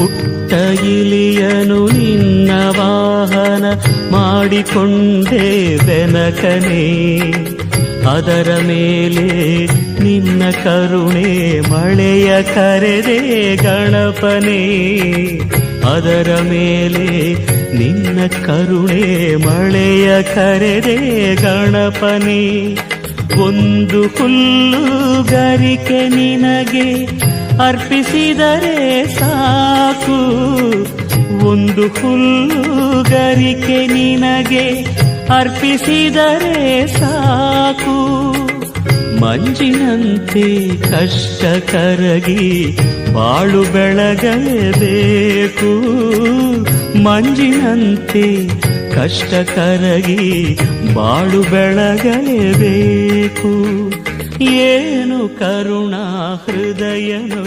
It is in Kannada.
ಪುಟ್ಟ ಇಲಿಯನು ನಿನ್ನ ವಾಹನ ಮಾಡಿಕೊಂಡೇ ಬೆನಕನೇ, ಅದರ ಮೇಲೆ ನಿನ್ನ ಕರುಣೆ ಮಳೆಯ ಕರೆದೆ ಗಣಪನೇ, ಅದರ ಮೇಲೆ ನಿನ್ನ ಕರುಣೆ ಮಳೆಯ ಕರೆದೆ ಗಣಪನೇ. ಒಂದು ಹುಲ್ಲುಗಾರಿಕೆ ನಿನಗೆ ಅರ್ಪಿಸಿದರೆ ಸಾಕು, ಒಂದು ಹುಲ್ಲುಗಾರಿಕೆ ನಿನಗೆ ಅರ್ಪಿಸಿದರೆ ಸಾಕು. ಮಂಜಿನಂತೆ ಕಷ್ಟ ಕರಗಿ ಬಾಳು ಬೆಳಗಲೇಬೇಕು, ಮಂಜಿನಂತೆ ಕಷ್ಟ ಕರಗಿ ಬಾಳು ಬೆಳಗಲೇಬೇಕು. ಏನು ಕರುಣಾ ಹೃದಯನೋ